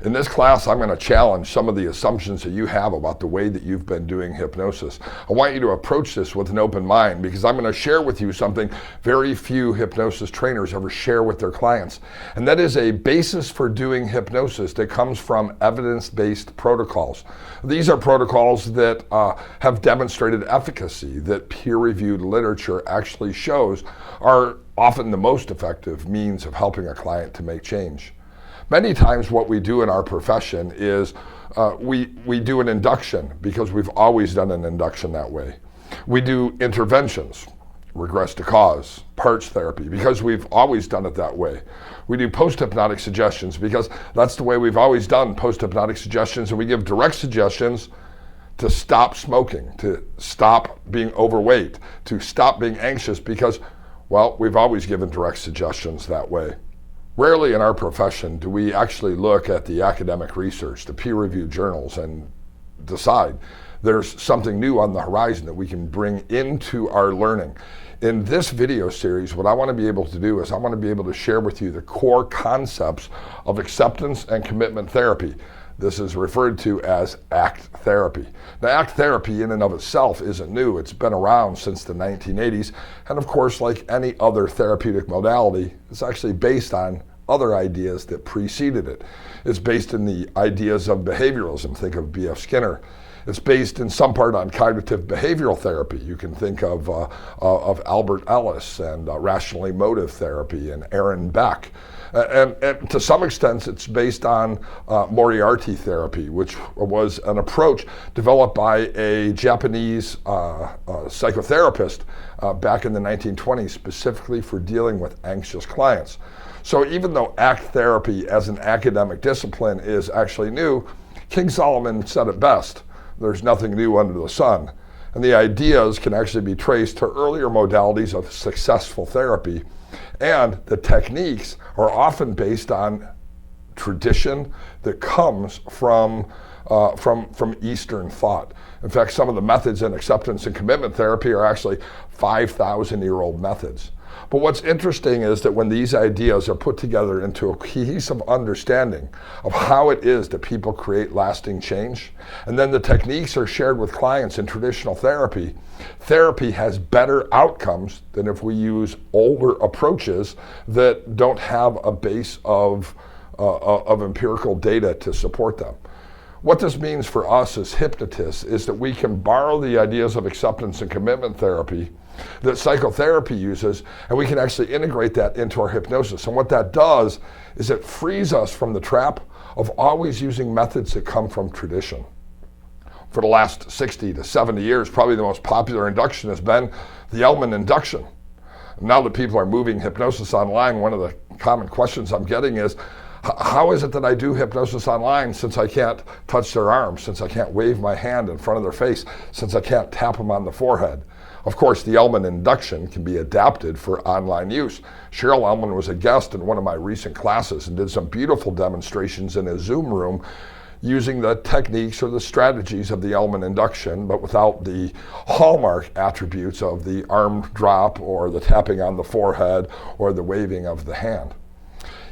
In this class, I'm going to challenge some of the assumptions that you have about the way that you've been doing hypnosis. I want you to approach this with an open mind because I'm going to share with you something very few hypnosis trainers ever share with their clients. And that is a basis for doing hypnosis that comes from evidence-based protocols. These are protocols that have demonstrated efficacy that peer-reviewed literature actually shows are often the most effective means of helping a client to make change. Many times what we do in our profession is we do an induction because we've always done an induction that way. We do interventions, regress to cause, parts therapy, because we've always done it that way. We do post-hypnotic suggestions because that's the way we've always done post-hypnotic suggestions, and we give direct suggestions to stop smoking, to stop being overweight, to stop being anxious because, well, we've always given direct suggestions that way. Rarely in our profession do we actually look at the academic research, the peer-reviewed journals, and decide there's something new on the horizon that we can bring into our learning. In this video series, what I want to be able to do is I want to be able to share with you the core concepts of acceptance and commitment therapy. This is referred to as ACT therapy. Now, ACT therapy in and of itself isn't new. It's been around since the 1980s. And of course, like any other therapeutic modality, it's actually based on other ideas that preceded it. It's based in the ideas of behavioralism. Think of B.F. Skinner. It's based in some part on cognitive behavioral therapy. You can think of Albert Ellis and rational emotive therapy and Aaron Beck. And to some extent, it's based on Moriarty therapy, which was an approach developed by a Japanese psychotherapist back in the 1920s, specifically for dealing with anxious clients. So even though ACT therapy as an academic discipline is actually new, King Solomon said it best, there's nothing new under the sun. And the ideas can actually be traced to earlier modalities of successful therapy. And the techniques are often based on tradition that comes from Eastern thought. In fact, some of the methods in acceptance and commitment therapy are actually 5,000-year-old methods. But what's interesting is that when these ideas are put together into a cohesive understanding of how it is that people create lasting change, and then the techniques are shared with clients in traditional therapy, therapy has better outcomes than if we use older approaches that don't have a base of empirical data to support them. What this means for us as hypnotists is that we can borrow the ideas of acceptance and commitment therapy that psychotherapy uses, and we can actually integrate that into our hypnosis. And what that does is it frees us from the trap of always using methods that come from tradition. For the last 60 to 70 years, probably the most popular induction has been the Yellman Induction. Now that people are moving hypnosis online, one of the common questions I'm getting is, how is it that I do hypnosis online since I can't touch their arms, since I can't wave my hand in front of their face, since I can't tap them on the forehead? Of course, the Yellman Induction can be adapted for online use. Cheryl Yellman was a guest in one of my recent classes and did some beautiful demonstrations in a Zoom room using the techniques or the strategies of the Yellman Induction, but without the hallmark attributes of the arm drop or the tapping on the forehead or the waving of the hand.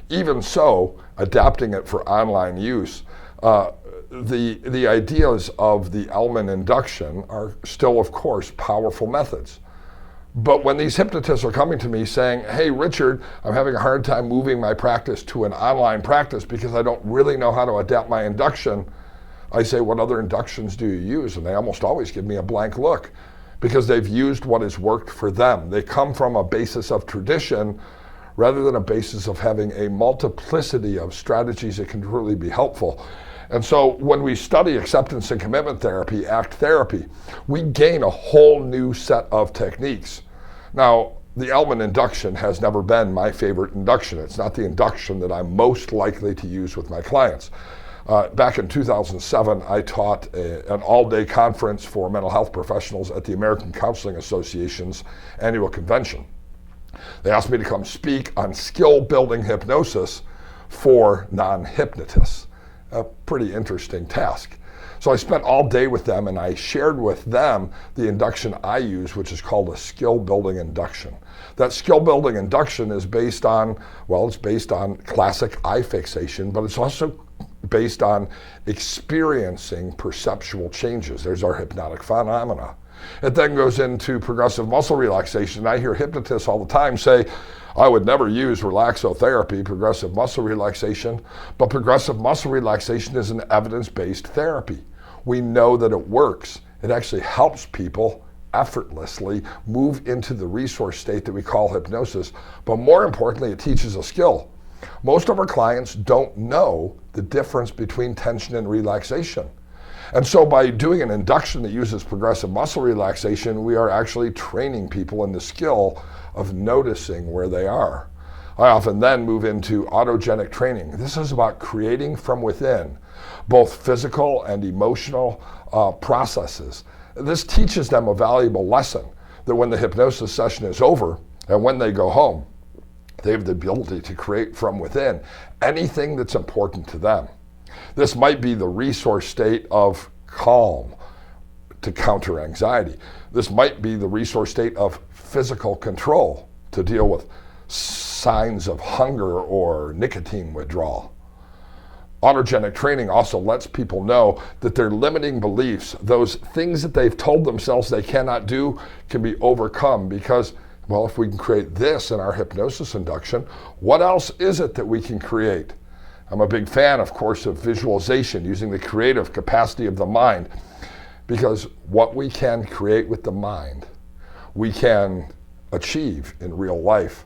Even so, adapting it for online use, the ideas of the Yellman Induction are still, of course, powerful methods. But when these hypnotists are coming to me saying, hey, Richard, I'm having a hard time moving my practice to an online practice because I don't really know how to adapt my induction, I say, what other inductions do you use? And they almost always give me a blank look because they've used what has worked for them. They come from a basis of tradition rather than a basis of having a multiplicity of strategies that can really be helpful. And so when we study acceptance and commitment therapy, ACT therapy, we gain a whole new set of techniques. Now, the Yellman Induction has never been my favorite induction. It's not the induction that I'm most likely to use with my clients. Back in 2007, I taught an all-day conference for mental health professionals at the American Counseling Association's annual convention. They asked me to come speak on skill-building hypnosis for non-hypnotists. A pretty interesting task. So I spent all day with them and I shared with them the induction I use, which is called a skill-building induction. That skill-building induction is based on, well, it's based on classic eye fixation, but it's also based on experiencing perceptual changes. There's our hypnotic phenomena. It then goes into progressive muscle relaxation. I hear hypnotists all the time say, I would never use relaxotherapy, progressive muscle relaxation, but progressive muscle relaxation is an evidence-based therapy. We know that it works. It actually helps people effortlessly move into the resource state that we call hypnosis, but more importantly, it teaches a skill. Most of our clients don't know the difference between tension and relaxation. And so by doing an induction that uses progressive muscle relaxation, we are actually training people in the skill of noticing where they are. I often then move into autogenic training. This is about creating from within, both physical and emotional processes. This teaches them a valuable lesson that when the hypnosis session is over and when they go home, they have the ability to create from within anything that's important to them. This might be the resource state of calm to counter anxiety. This might be the resource state of physical control to deal with signs of hunger or nicotine withdrawal. Autogenic training also lets people know that their limiting beliefs, those things that they've told themselves they cannot do, can be overcome because, well, if we can create this in our hypnosis induction, what else is it that we can create? I'm a big fan, of course, of visualization, using the creative capacity of the mind, because what we can create with the mind, we can achieve in real life.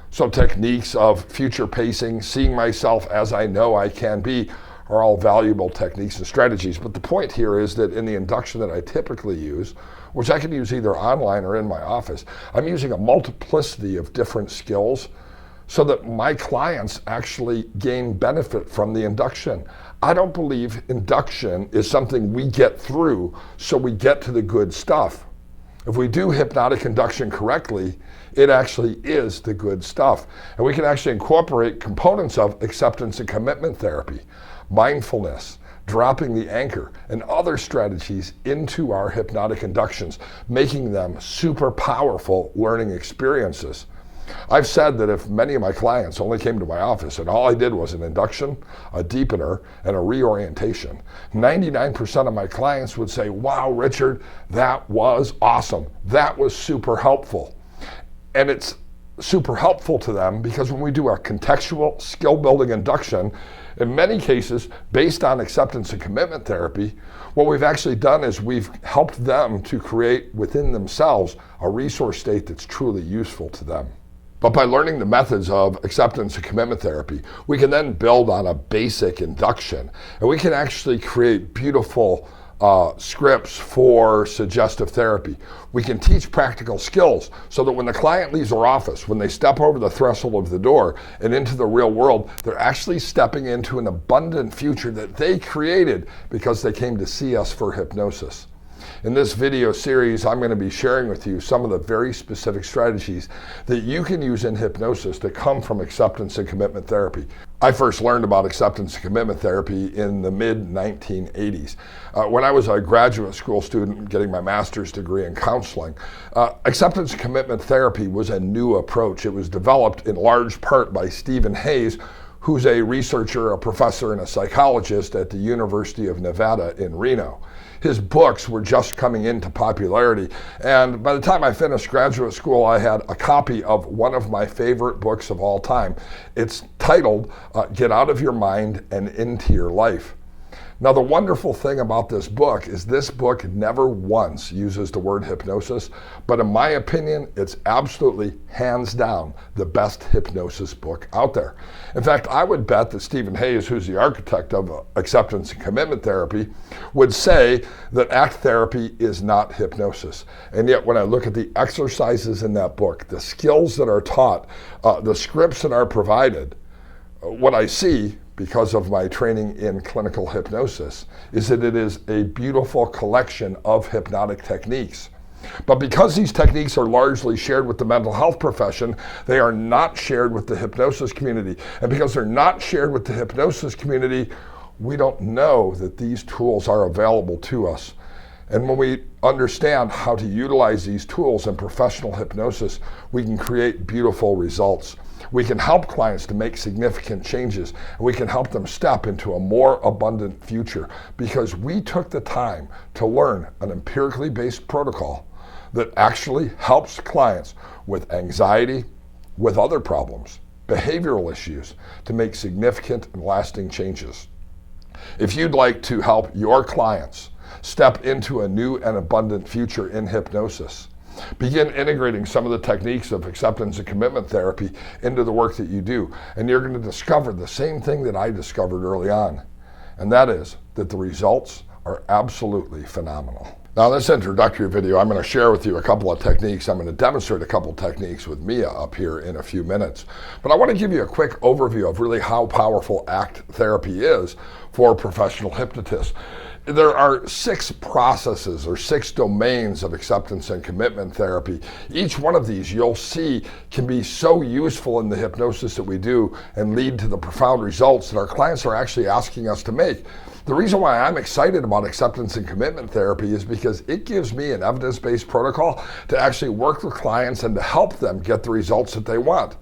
So techniques of future pacing, seeing myself as I know I can be, are all valuable techniques and strategies. But the point here is that in the induction that I typically use, which I can use either online or in my office, I'm using a multiplicity of different skills so that my clients actually gain benefit from the induction. I don't believe induction is something we get through so we get to the good stuff. If we do hypnotic induction correctly, it actually is the good stuff. And we can actually incorporate components of acceptance and commitment therapy, mindfulness, dropping the anchor, and other strategies into our hypnotic inductions, making them super powerful learning experiences. I've said that if many of my clients only came to my office and all I did was an induction, a deepener, and a reorientation, 99% of my clients would say, wow, Richard, that was awesome. That was super helpful. And it's super helpful to them because when we do our contextual skill building induction, in many cases, based on acceptance and commitment therapy, what we've actually done is we've helped them to create within themselves a resource state that's truly useful to them. But by learning the methods of acceptance and commitment therapy, we can then build on a basic induction, and we can actually create beautiful scripts for suggestive therapy. We can teach practical skills so that when the client leaves our office, when they step over the threshold of the door and into the real world, they're actually stepping into an abundant future that they created because they came to see us for hypnosis. In this video series, I'm going to be sharing with you some of the very specific strategies that you can use in hypnosis that come from acceptance and commitment therapy. I first learned about acceptance and commitment therapy in the mid-1980s. When I was a graduate school student getting my master's degree in counseling, acceptance and commitment therapy was a new approach. It was developed in large part by Stephen Hayes, who's a researcher, a professor, and a psychologist at the University of Nevada in Reno. His books were just coming into popularity, and by the time I finished graduate school, I had a copy of one of my favorite books of all time. It's titled, Get Out of Your Mind and Into Your Life. Now, the wonderful thing about this book is this book never once uses the word hypnosis, but in my opinion, it's absolutely, hands down, the best hypnosis book out there. In fact, I would bet that Stephen Hayes, who's the architect of acceptance and commitment therapy, would say that ACT therapy is not hypnosis. And yet, when I look at the exercises in that book, the skills that are taught, the scripts that are provided, what I see, because of my training in clinical hypnosis, is that it is a beautiful collection of hypnotic techniques. But because these techniques are largely shared with the mental health profession, they are not shared with the hypnosis community. And because they're not shared with the hypnosis community, we don't know that these tools are available to us. And when we understand how to utilize these tools in professional hypnosis, we can create beautiful results. We can help clients to make significant changes, and we can help them step into a more abundant future because we took the time to learn an empirically based protocol that actually helps clients with anxiety, with other problems, behavioral issues, to make significant and lasting changes. If you'd like to help your clients step into a new and abundant future in hypnosis, begin integrating some of the techniques of acceptance and commitment therapy into the work that you do, and you're going to discover the same thing that I discovered early on, and that is that the results are absolutely phenomenal. Now, in this introductory video, I'm going to share with you a couple of techniques. I'm going to demonstrate a couple of techniques with Mia up here in a few minutes. But I want to give you a quick overview of really how powerful ACT therapy is for professional hypnotists. There are 6 processes or 6 domains of acceptance and commitment therapy. Each one of these you'll see can be so useful in the hypnosis that we do and lead to the profound results that our clients are actually asking us to make. The reason why I'm excited about acceptance and commitment therapy is because it gives me an evidence-based protocol to actually work with clients and to help them get the results that they want.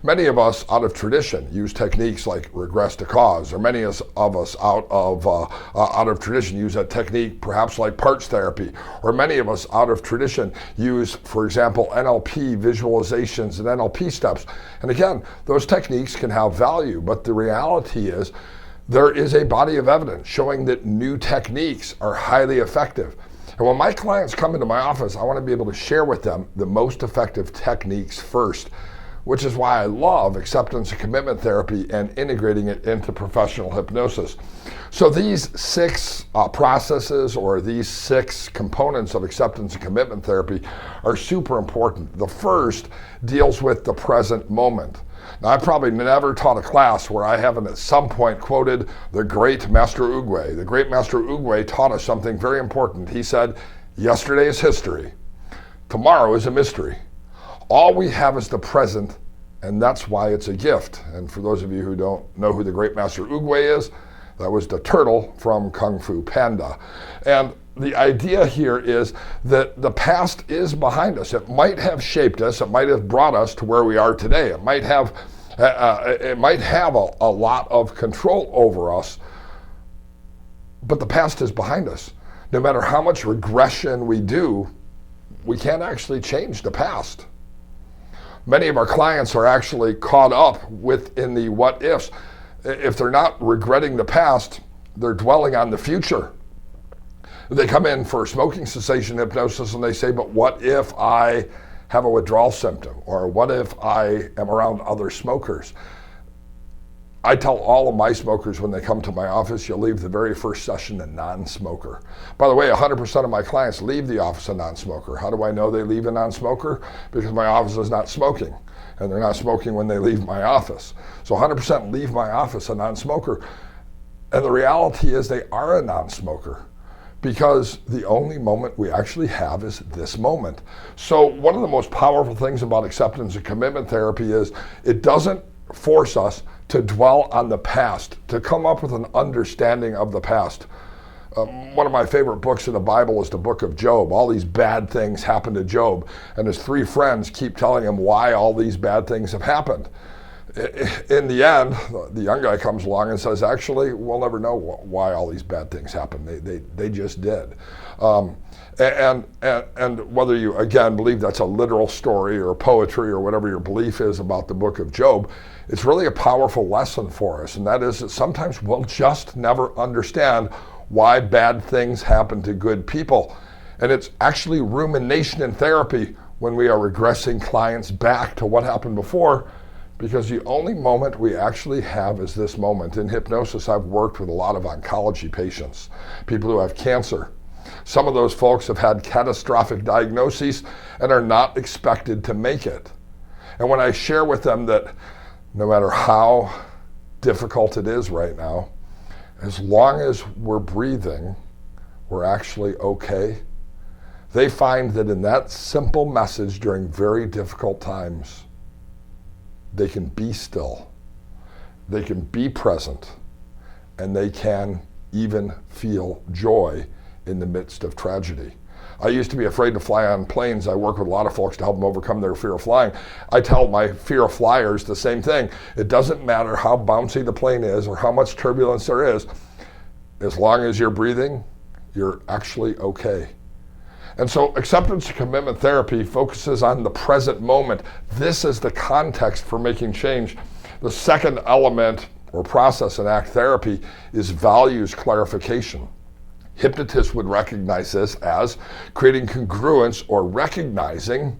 Many of us out of tradition use techniques like regress to cause, or many of us out of tradition use a technique perhaps like parts therapy, or many of us out of tradition use, for example, NLP visualizations and NLP steps. And again, those techniques can have value, but the reality is there is a body of evidence showing that new techniques are highly effective. And when my clients come into my office, I want to be able to share with them the most effective techniques first, which is why I love acceptance and commitment therapy and integrating it into professional hypnosis. So these 6 processes or these 6 components of acceptance and commitment therapy are super important. The first deals with the present moment. Now, I've probably never taught a class where I haven't at some point quoted the great Master Oogway. The great Master Oogway taught us something very important. He said, yesterday is history. Tomorrow is a mystery. All we have is the present, and that's why it's a gift. And for those of you who don't know who the great Master Oogway is, that was the turtle from Kung Fu Panda. And the idea here is that the past is behind us. It might have shaped us. It might have brought us to where we are today. It might have a lot of control over us, but the past is behind us. No matter how much regression we do, we can't actually change the past. Many of our clients are actually caught up within the what ifs. If they're not regretting the past, they're dwelling on the future. They come in for smoking cessation hypnosis and they say, but what if I have a withdrawal symptom? Or what if I am around other smokers? I tell all of my smokers when they come to my office, you'll leave the very first session a non-smoker. By the way, 100% of my clients leave the office a non-smoker. How do I know they leave a non-smoker? Because my office is not smoking, and they're not smoking when they leave my office. So 100% leave my office a non-smoker. And the reality is they are a non-smoker, because the only moment we actually have is this moment. So one of the most powerful things about acceptance and commitment therapy is it doesn't force us to dwell on the past, to come up with an understanding of the past. One of my favorite books in the Bible is the book of Job. All these bad things happened to Job, and his 3 friends keep telling him why all these bad things have happened. In the end, the young guy comes along and says, actually, we'll never know why all these bad things happened. They just did. And whether you, again, believe that's a literal story or poetry or whatever your belief is about the book of Job, it's really a powerful lesson for us. And that is that sometimes we'll just never understand why bad things happen to good people. And it's actually rumination in therapy when we are regressing clients back to what happened before, because the only moment we actually have is this moment. In hypnosis, I've worked with a lot of oncology patients, people who have cancer. Some of those folks have had catastrophic diagnoses and are not expected to make it. And when I share with them that no matter how difficult it is right now, as long as we're breathing, we're actually okay, they find that in that simple message during very difficult times, they can be still, they can be present, and they can even feel joy in the midst of tragedy. I used to be afraid to fly on planes. I work with a lot of folks to help them overcome their fear of flying. I tell my fear of flyers the same thing. It doesn't matter how bouncy the plane is or how much turbulence there is. As long as you're breathing, you're actually okay. And so acceptance and commitment therapy focuses on the present moment. This is the context for making change. The second element or process in ACT therapy is values clarification. Hypnotists would recognize this as creating congruence or recognizing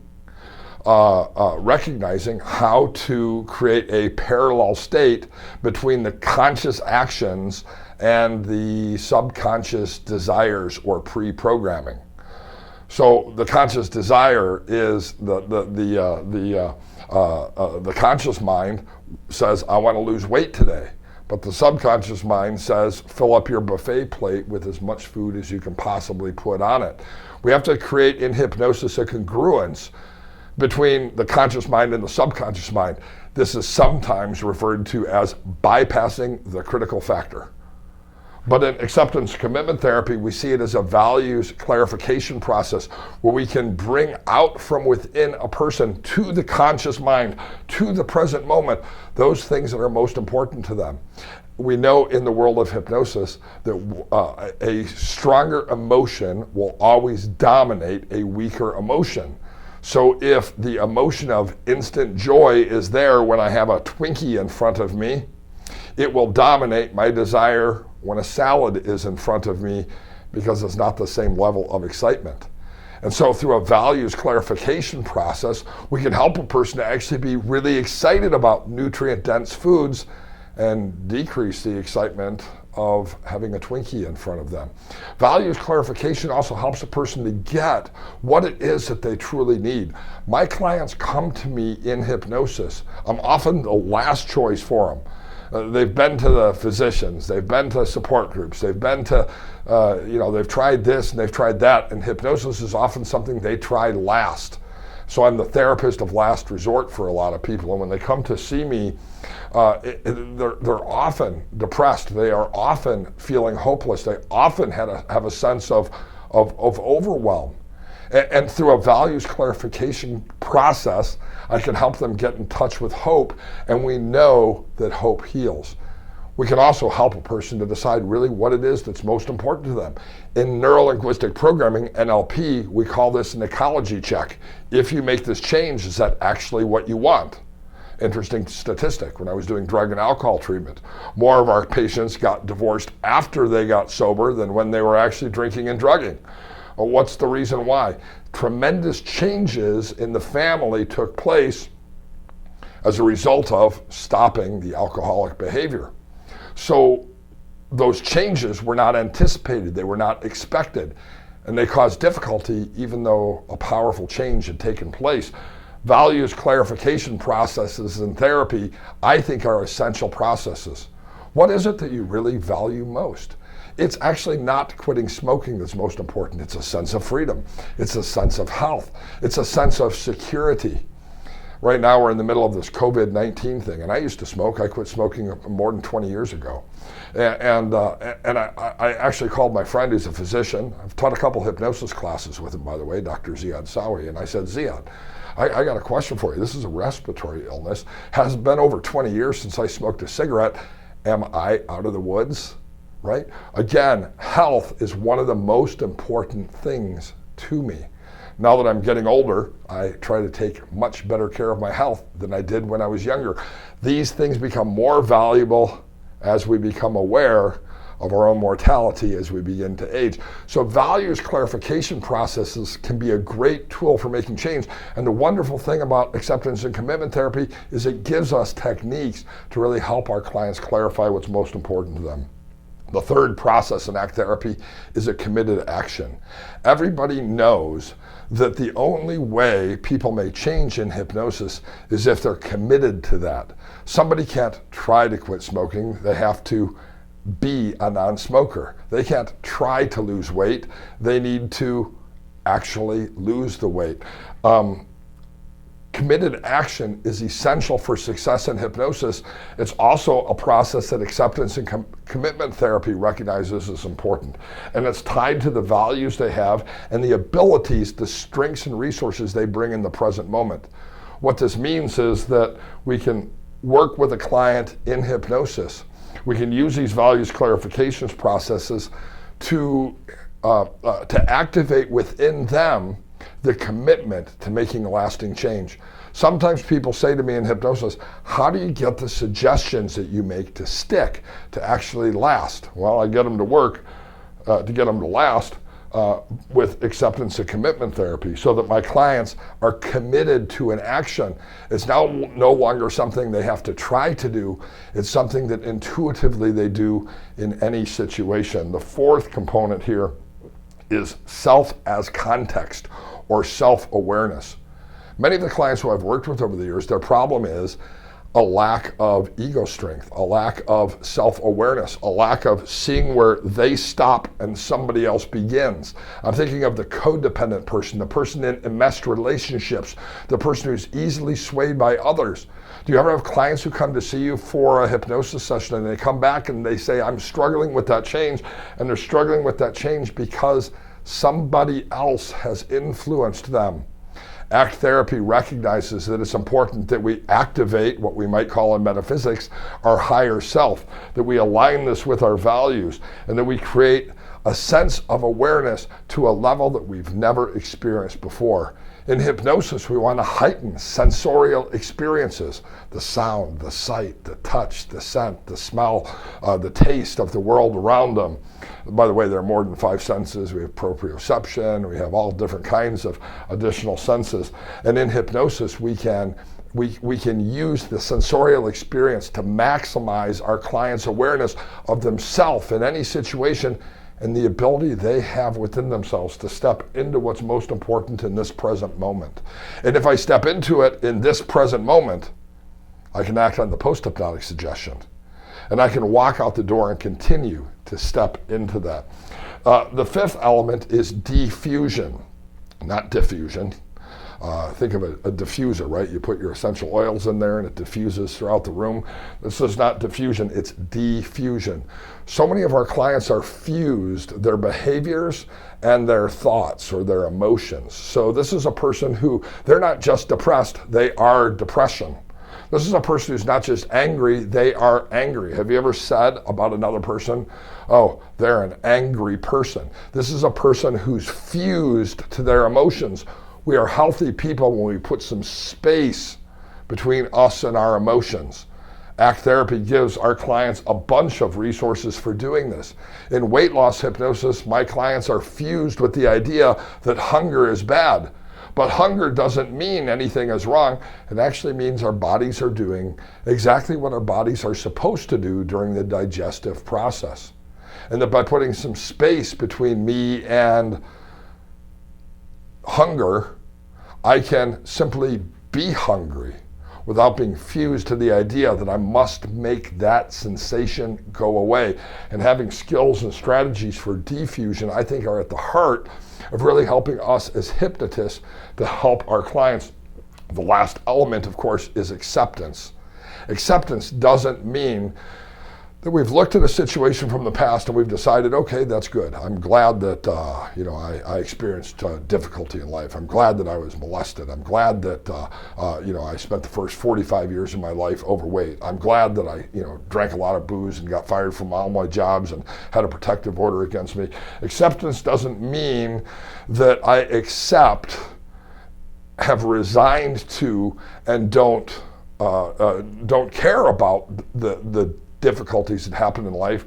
how to create a parallel state between the conscious actions and the subconscious desires or pre-programming. So the conscious desire is the conscious mind says, I want to lose weight today. But the subconscious mind says, fill up your buffet plate with as much food as you can possibly put on it. We have to create in hypnosis a congruence between the conscious mind and the subconscious mind. This is sometimes referred to as bypassing the critical factor. But in acceptance commitment therapy, we see it as a values clarification process where we can bring out from within a person to the conscious mind, to the present moment, those things that are most important to them. We know in the world of hypnosis that a stronger emotion will always dominate a weaker emotion. So if the emotion of instant joy is there when I have a Twinkie in front of me, it will dominate my desire when a salad is in front of me because it's not the same level of excitement. And so through a values clarification process, we can help a person to actually be really excited about nutrient-dense foods and decrease the excitement of having a Twinkie in front of them. Values clarification also helps a person to get what it is that they truly need. My clients come to me in hypnosis. I'm often the last choice for them. They've been to the physicians, they've been to support groups, they've been to, they've tried this and they've tried that, and hypnosis is often something they try last. So I'm the therapist of last resort for a lot of people, and when they come to see me, they're often depressed, they are often feeling hopeless, they often have a sense of overwhelm. And through a values clarification process, I can help them get in touch with hope, and we know that hope heals. We can also help a person to decide really what it is that's most important to them. In neuro-linguistic programming, NLP, we call this an ecology check. If you make this change, is that actually what you want? Interesting statistic, when I was doing drug and alcohol treatment, more of our patients got divorced after they got sober than when they were actually drinking and drugging. Well, what's the reason why? Tremendous changes in the family took place as a result of stopping the alcoholic behavior. So those changes were not anticipated, they were not expected, and they caused difficulty even though a powerful change had taken place. Values clarification processes in therapy, I think, are essential processes. What is it that you really value most? It's actually not quitting smoking that's most important. It's a sense of freedom. It's a sense of health. It's a sense of security. Right now we're in the middle of this COVID-19 thing, and I used to smoke. I quit smoking more than 20 years ago. And I actually called my friend who's a physician. I've taught a couple hypnosis classes with him, by the way, Dr. Ziad Sawi, and I said, Ziad, I got a question for you. This is a respiratory illness. Has been over 20 years since I smoked a cigarette. Am I out of the woods? Right? Again, health is one of the most important things to me. Now that I'm getting older, I try to take much better care of my health than I did when I was younger. These things become more valuable as we become aware of our own mortality as we begin to age. So values clarification processes can be a great tool for making change. And the wonderful thing about acceptance and commitment therapy is it gives us techniques to really help our clients clarify what's most important to them. The third process in ACT therapy is a committed action. Everybody knows that the only way people may change in hypnosis is if they're committed to that. Somebody can't try to quit smoking, they have to be a non-smoker. They can't try to lose weight, they need to actually lose the weight. Committed action is essential for success in hypnosis. It's also a process that acceptance and commitment therapy recognizes as important. And it's tied to the values they have and the abilities, the strengths and resources they bring in the present moment. What this means is that we can work with a client in hypnosis. We can use these values clarifications processes to activate within them the commitment to making lasting change. Sometimes people say to me in hypnosis, how do you get the suggestions that you make to stick, to actually last? Well, I get them to work to get them to last with acceptance and commitment therapy so that my clients are committed to an action. It's now no longer something they have to try to do. It's something that intuitively they do in any situation. The fourth component here is self as context, or self-awareness. Many of the clients who I've worked with over the years, their problem is a lack of ego strength, a lack of self-awareness, a lack of seeing where they stop and somebody else begins. I'm thinking of the codependent person, the person in enmeshed relationships, the person who's easily swayed by others. Do you ever have clients who come to see you for a hypnosis session and they come back and they say, I'm struggling with that change, and they're struggling with that change because somebody else has influenced them? ACT therapy recognizes that it's important that we activate what we might call in metaphysics our higher self, that we align this with our values, and that we create a sense of awareness to a level that we've never experienced before. In hypnosis, we want to heighten sensorial experiences, the sound, the sight, the touch, the scent, the smell, the taste of the world around them. By the way, there are more than 5 senses. We have proprioception, we have all different kinds of additional senses. And in hypnosis, we can use the sensorial experience to maximize our clients' awareness of themselves in any situation and the ability they have within themselves to step into what's most important in this present moment. And if I step into it in this present moment, I can act on the post-hypnotic suggestion. And I can walk out the door and continue to step into that. The fifth element is diffusion, not diffusion. Think of a diffuser, right? You put your essential oils in there and it diffuses throughout the room. This is not diffusion, it's diffusion. So many of our clients are fused, their behaviors and their thoughts or their emotions. So this is a person who, they're not just depressed, they are depression. This is a person who's not just angry, they are angry. Have you ever said about another person, oh, they're an angry person? This is a person who's fused to their emotions. We are healthy people when we put some space between us and our emotions. ACT therapy gives our clients a bunch of resources for doing this. In weight loss hypnosis, my clients are fused with the idea that hunger is bad. But hunger doesn't mean anything is wrong. It actually means our bodies are doing exactly what our bodies are supposed to do during the digestive process. And that by putting some space between me and hunger, I can simply be hungry without being fused to the idea that I must make that sensation go away. And having skills and strategies for diffusion, I think, are at the heart of really helping us as hypnotists to help our clients. The last element, of course, is acceptance. Acceptance doesn't mean that we've looked at a situation from the past and we've decided, okay, that's good. I'm glad that I experienced difficulty in life. I'm glad that I was molested. I'm glad that I spent the first 45 years of my life overweight. I'm glad that I drank a lot of booze and got fired from all my jobs and had a protective order against me. Acceptance doesn't mean that I accept, have resigned to, and don't care about the difficulties that happen in life.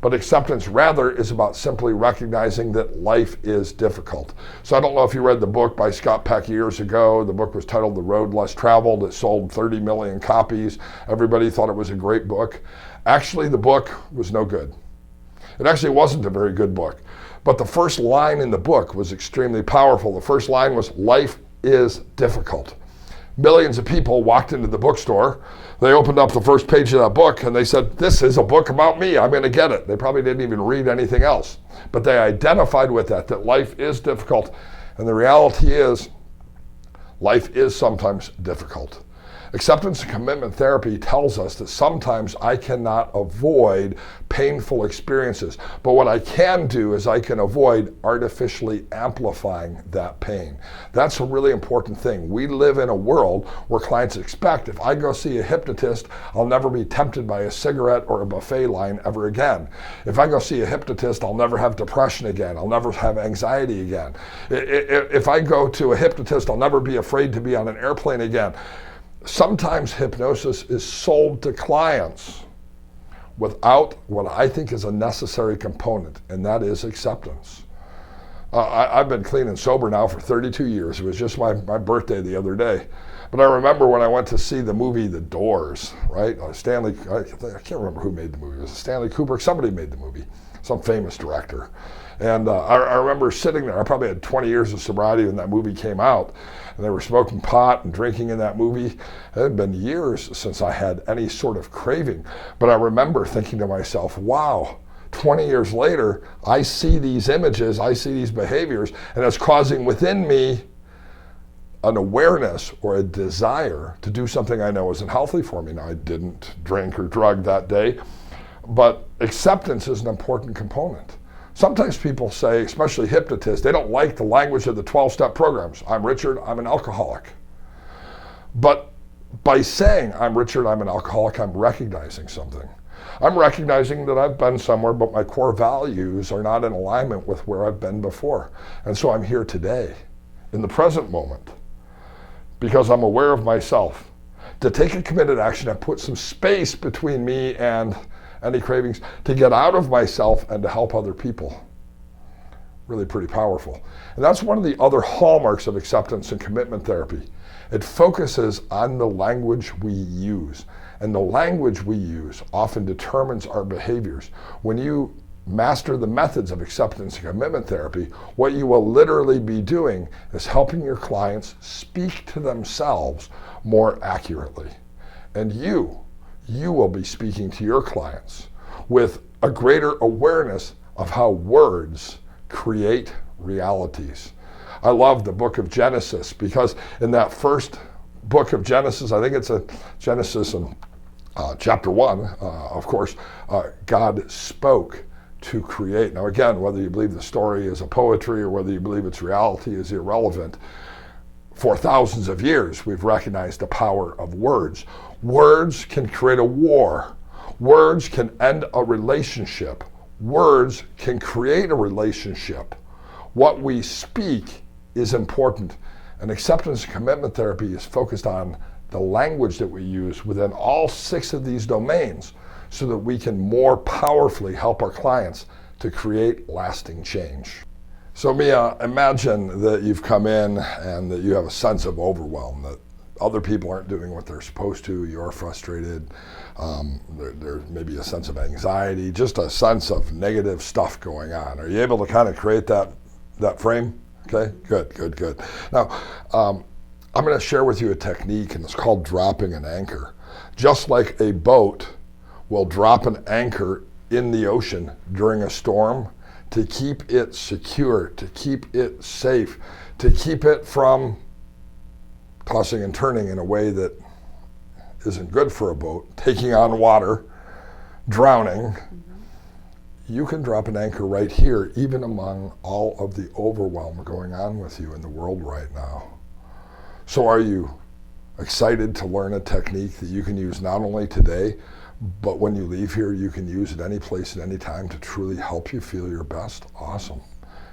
But acceptance rather is about simply recognizing that life is difficult. So I don't know if you read the book by Scott Peck years ago. The book was titled The Road Less Traveled. It sold 30 million copies. Everybody thought it was a great book. Actually, the book was no good. It actually wasn't a very good book. But the first line in the book was extremely powerful. The first line was, life is difficult. Millions of people walked into the bookstore. They opened up the first page of that book and they said, this is a book about me, I'm going to get it. They probably didn't even read anything else. But they identified with that life is difficult. And the reality is, Life is sometimes difficult. Acceptance and commitment therapy tells us that sometimes I cannot avoid painful experiences, but what I can do is I can avoid artificially amplifying that pain. That's a really important thing. We live in a world where clients expect if I go see a hypnotist, I'll never be tempted by a cigarette or a buffet line ever again. If I go see a hypnotist, I'll never have depression again. I'll never have anxiety again. If I go to a hypnotist, I'll never be afraid to be on an airplane again. Sometimes hypnosis is sold to clients without what I think is a necessary component, and that is acceptance. I've been clean and sober now for 32 years. It was just my birthday the other day. But I remember when I went to see the movie The Doors, right? I can't remember who made the movie. It was Stanley Kubrick. Somebody made the movie, some famous director. And I remember sitting there. I probably had 20 years of sobriety when that movie came out. And they were smoking pot and drinking in that movie. It had been years since I had any sort of craving. But I remember thinking to myself, wow, 20 years later, I see these images, I see these behaviors, and it's causing within me an awareness or a desire to do something I know isn't healthy for me. Now, I didn't drink or drug that day, but acceptance is an important component. Sometimes people say, especially hypnotists, they don't like the language of the 12-step programs. I'm Richard, I'm an alcoholic. But by saying I'm Richard, I'm an alcoholic, I'm recognizing something. I'm recognizing that I've been somewhere, but my core values are not in alignment with where I've been before. And so I'm here today, in the present moment, because I'm aware of myself, to take a committed action and put some space between me and any cravings, to get out of myself and to help other people. Really pretty powerful. And that's one of the other hallmarks of acceptance and commitment therapy. It focuses on the language we use. And the language we use often determines our behaviors. When you master the methods of acceptance and commitment therapy, what you will literally be doing is helping your clients speak to themselves more accurately. And you will be speaking to your clients with a greater awareness of how words create realities. I love the book of Genesis because in that first book of Genesis, I think it's a Genesis in chapter 1, of course, God spoke to create. Now again, whether you believe the story is a poetry or whether you believe it's reality is irrelevant. For thousands of years, we've recognized the power of words. Words can create a war. Words can end a relationship. Words can create a relationship. What we speak is important. And acceptance and commitment therapy is focused on the language that we use within all 6 of these domains so that we can more powerfully help our clients to create lasting change. So Mia, imagine that you've come in and that you have a sense of overwhelm, that other people aren't doing what they're supposed to, you're frustrated, there may be a sense of anxiety, just a sense of negative stuff going on. Are you able to kind of create that frame? Okay, good. Now, I'm going to share with you a technique, and it's called dropping an anchor. Just like a boat will drop an anchor in the ocean during a storm, to keep it secure, to keep it safe, to keep it from tossing and turning in a way that isn't good for a boat, taking on water, drowning. You can drop an anchor right here, even among all of the overwhelm going on with you in the world right now. So are you excited to learn a technique that you can use not only today, but when you leave here, you can use it any place at any time to truly help you feel your best? Awesome.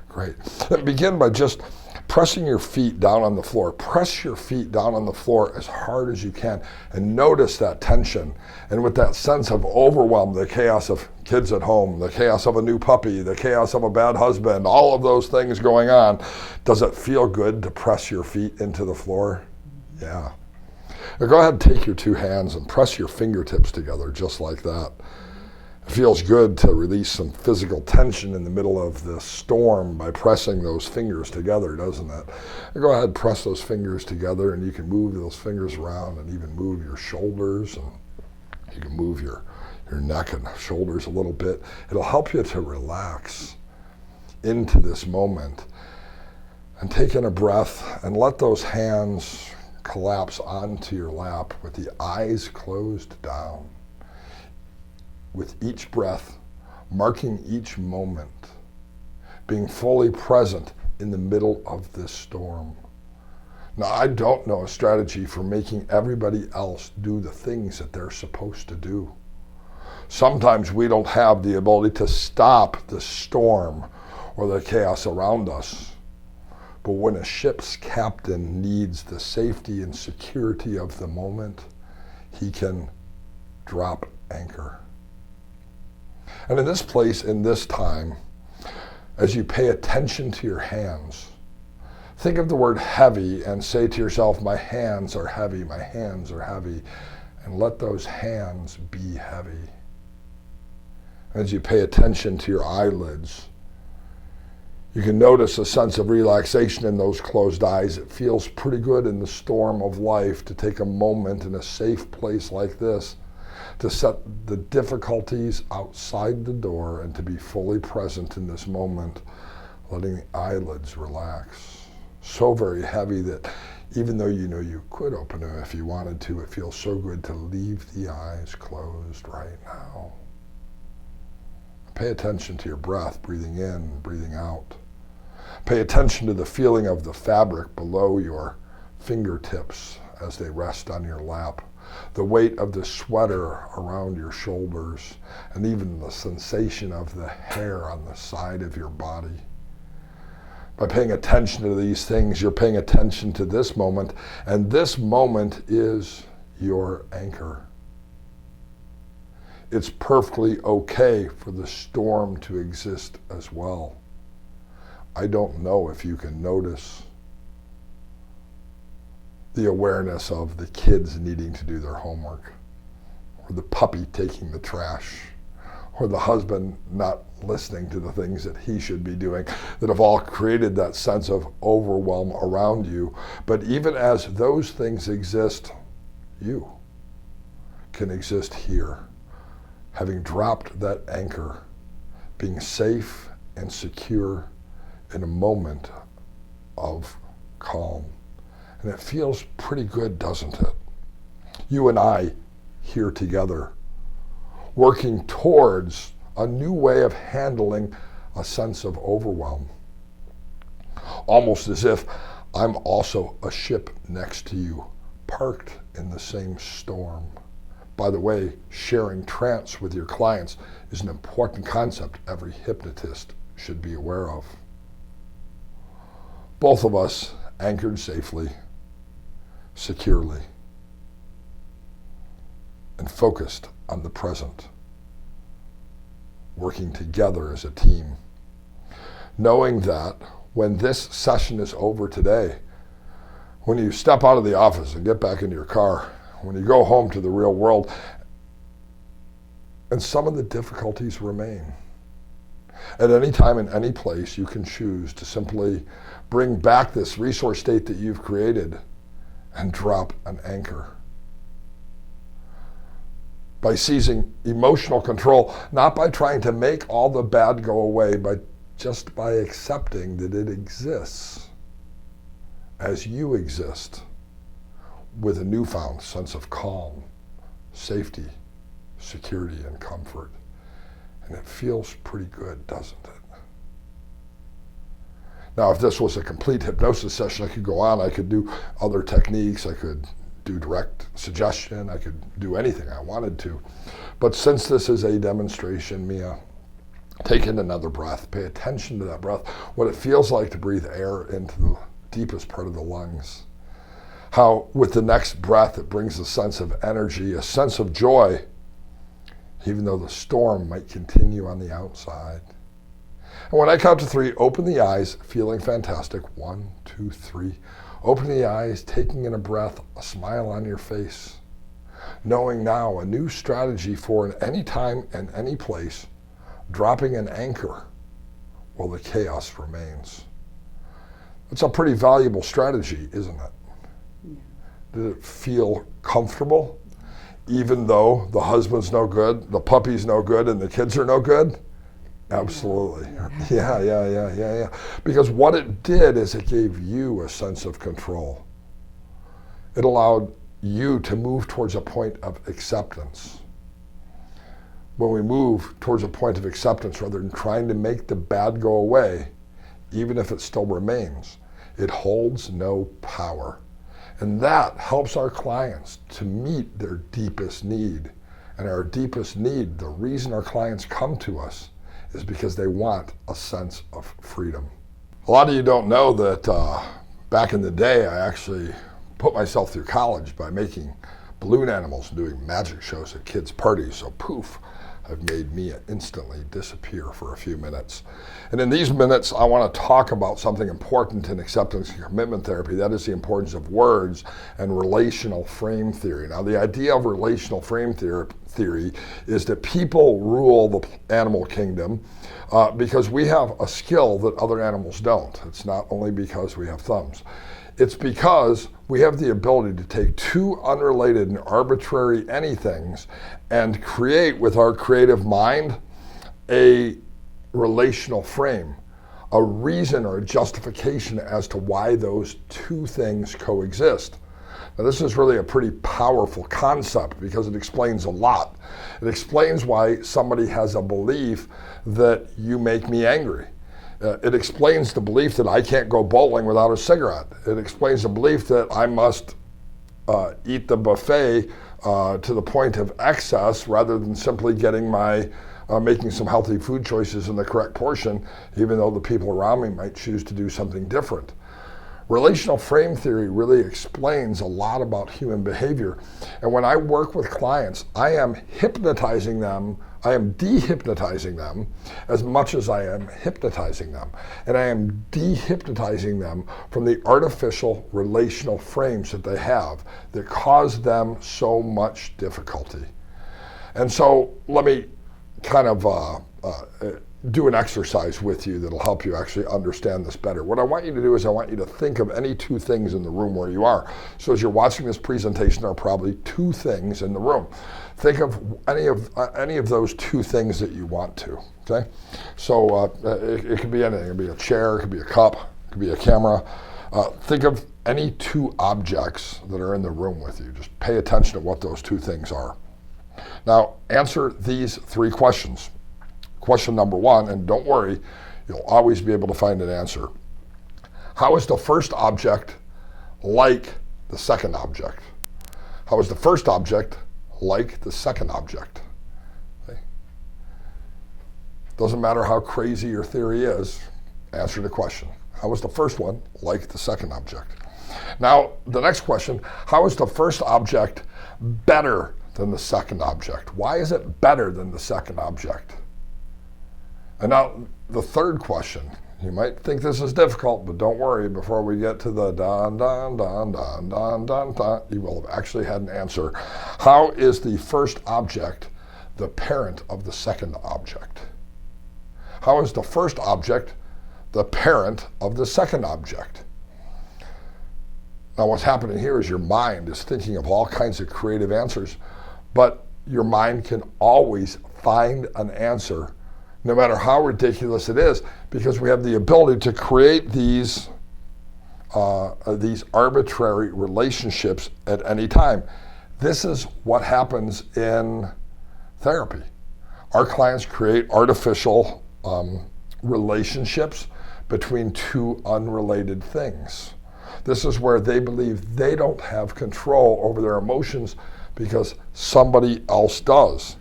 Great. And begin by just pressing your feet down on the floor. Press your feet down on the floor as hard as you can and notice that tension. And with that sense of overwhelm, the chaos of kids at home, the chaos of a new puppy, the chaos of a bad husband, all of those things going on, does it feel good to press your feet into the floor? Yeah. Now go ahead and take your 2 hands and press your fingertips together just like that. It feels good to release some physical tension in the middle of the storm by pressing those fingers together, doesn't it? Now go ahead and press those fingers together, and you can move those fingers around and even move your shoulders, and you can move your neck and shoulders a little bit. It'll help you to relax into this moment. And take in a breath and let those hands collapse onto your lap with the eyes closed down. With each breath, marking each moment, being fully present in the middle of this storm. Now, I don't know a strategy for making everybody else do the things that they're supposed to do. Sometimes we don't have the ability to stop the storm or the chaos around us. But when a ship's captain needs the safety and security of the moment, he can drop anchor. And in this place, in this time, as you pay attention to your hands, think of the word heavy and say to yourself, my hands are heavy, my hands are heavy, and let those hands be heavy. As you pay attention to your eyelids, you can notice a sense of relaxation in those closed eyes. It feels pretty good in the storm of life to take a moment in a safe place like this to set the difficulties outside the door and to be fully present in this moment, letting the eyelids relax. So very heavy that even though you know you could open them if you wanted to, it feels so good to leave the eyes closed right now. Pay attention to your breath, breathing in, breathing out. Pay attention to the feeling of the fabric below your fingertips as they rest on your lap, the weight of the sweater around your shoulders, and even the sensation of the hair on the side of your body. By paying attention to these things, you're paying attention to this moment, and this moment is your anchor. It's perfectly okay for the storm to exist as well. I don't know if you can notice the awareness of the kids needing to do their homework, or the puppy taking the trash, or the husband not listening to the things that he should be doing, that have all created that sense of overwhelm around you. But even as those things exist, you can exist here, having dropped that anchor, being safe and secure in a moment of calm. And it feels pretty good, doesn't it? You and I here together, working towards a new way of handling a sense of overwhelm. Almost as if I'm also a ship next to you, parked in the same storm. By the way, sharing trance with your clients is an important concept every hypnotist should be aware of. Both of us anchored safely, securely, and focused on the present, working together as a team, knowing that when this session is over today, when you step out of the office and get back into your car, when you go home to the real world, and some of the difficulties remain, at any time in any place you can choose to simply bring back this resource state that you've created and drop an anchor. By seizing emotional control, not by trying to make all the bad go away, but just by accepting that it exists as you exist, with a newfound sense of calm, safety, security, and comfort. And it feels pretty good, doesn't it? Now, if this was a complete hypnosis session, I could go on, I could do other techniques, I could do direct suggestion, I could do anything I wanted to. But since this is a demonstration, Mia, take in another breath, pay attention to that breath, what it feels like to breathe air into the deepest part of the lungs. How with the next breath it brings a sense of energy, a sense of joy, even though the storm might continue on the outside. And when I count to 3, open the eyes, feeling fantastic. 1, 2, 3. Open the eyes, taking in a breath, a smile on your face. Knowing now a new strategy for in any time and any place, dropping an anchor while the chaos remains. It's a pretty valuable strategy, isn't it? Yeah. Did it feel comfortable? Even though the husband's no good, the puppy's no good, and the kids are no good? Absolutely. Yeah. Because what it did is it gave you a sense of control. It allowed you to move towards a point of acceptance. When we move towards a point of acceptance, rather than trying to make the bad go away, even if it still remains, it holds no power. And that helps our clients to meet their deepest need. And our deepest need, the reason our clients come to us, is because they want a sense of freedom. A lot of you don't know that back in the day, I actually put myself through college by making balloon animals and doing magic shows at kids' parties. So poof, have made me instantly disappear for a few minutes. And in these minutes, I want to talk about something important in acceptance and commitment therapy. That is the importance of words and relational frame theory. Now, the idea of relational frame theory is that people rule the animal kingdom because we have a skill that other animals don't. It's not only because we have thumbs. It's because we have the ability to take two unrelated and arbitrary anythings and create with our creative mind a relational frame, a reason or a justification as to why those two things coexist. Now, this is really a pretty powerful concept because it explains a lot. It explains why somebody has a belief that you make me angry. It explains the belief that I can't go bowling without a cigarette. It explains the belief that I must eat the buffet to the point of excess rather than simply getting making some healthy food choices in the correct portion, even though the people around me might choose to do something different. Relational frame theory really explains a lot about human behavior. And when I work with clients, I am hypnotizing them. I am dehypnotizing them as much as I am hypnotizing them. And I am dehypnotizing them from the artificial relational frames that they have that cause them so much difficulty. And so let me kind of do an exercise with you that'll help you actually understand this better. What I want you to do is I want you to think of any two things in the room where you are. So as you're watching this presentation, there are probably two things in the room. Think of any of those two things that you want to, okay? So it could be anything. It could be a chair, it could be a cup, it could be a camera. Think of any two objects that are in the room with you. Just pay attention to what those two things are. Now, answer these three questions. Question number one, and don't worry, you'll always be able to find an answer. How is the first object like the second object? How is the first object like the second object? Okay. Doesn't matter how crazy your theory is, answer the question. How is the first one like the second object? Now, the next question, how is the first object better than the second object? Why is it better than the second object? And now the third question, you might think this is difficult, but don't worry, before we get to the dun, dun, dun, dun, dun, dun, dun, you will have actually had an answer. How is the first object the parent of the second object? How is the first object the parent of the second object? Now what's happening here is your mind is thinking of all kinds of creative answers, but your mind can always find an answer no matter how ridiculous it is, because we have the ability to create these arbitrary relationships at any time. This is what happens in therapy. Our clients create artificial relationships between two unrelated things. This is where they believe they don't have control over their emotions because somebody else does.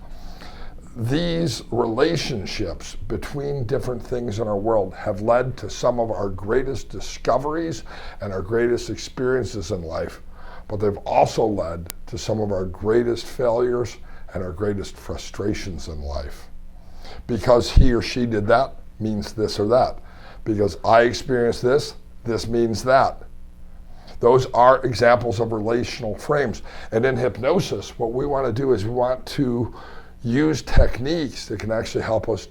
These relationships between different things in our world have led to some of our greatest discoveries and our greatest experiences in life, but they've also led to some of our greatest failures and our greatest frustrations in life. Because he or she did that means this or that. Because I experienced this, this means that. Those are examples of relational frames. And in hypnosis, what we want to do is we want to use techniques that can actually help us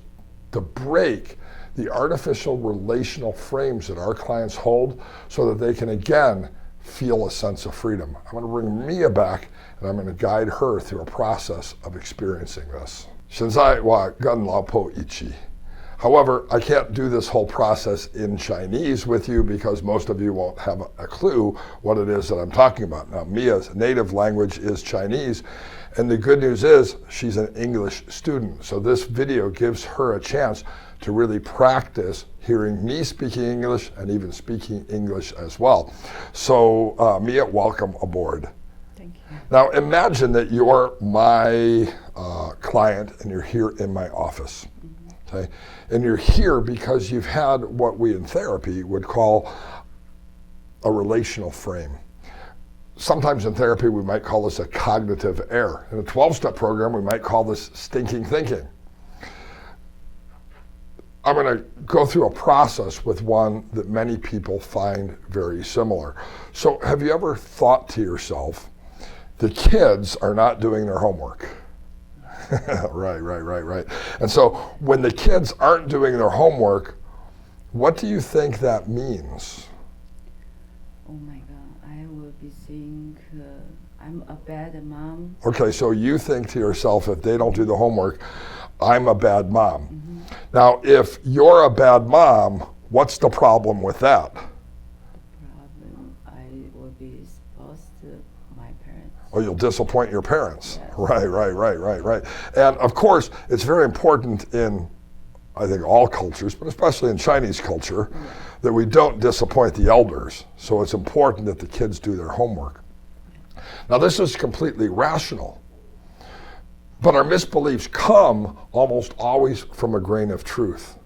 to break the artificial relational frames that our clients hold so that they can again feel a sense of freedom. I'm going to bring Mia back and I'm going to guide her through a process of experiencing this. 现在我跟老婆一起 However, I can't do this whole process in Chinese with you because most of you won't have a clue what it is that I'm talking about. Now, Mia's native language is Chinese, and the good news is she's an English student. So this video gives her a chance to really practice hearing me speaking English and even speaking English as well. So Mia, welcome aboard. Thank you. Now imagine that you're my client and you're here in my office. Okay? And you're here because you've had what we in therapy would call a relational frame. Sometimes in therapy we might call this a cognitive error. In a 12-step program we might call this stinking thinking. I'm going to go through a process with one that many people find very similar. So have you ever thought to yourself, the kids are not doing their homework? Right. And so when the kids aren't doing their homework, what do you think that means? Oh my God, I will be saying I'm a bad mom. Okay, so you think to yourself, if they don't do the homework, I'm a bad mom. Mm-hmm. Now, if you're a bad mom, what's the problem with that? The problem, I will be supposed to my parents. Oh, you'll disappoint your parents. Yes. Right. And of course, it's very important in, I think, all cultures, but especially in Chinese culture, that we don't disappoint the elders. So it's important that the kids do their homework. Now, this is completely rational. But our misbeliefs come almost always from a grain of truth.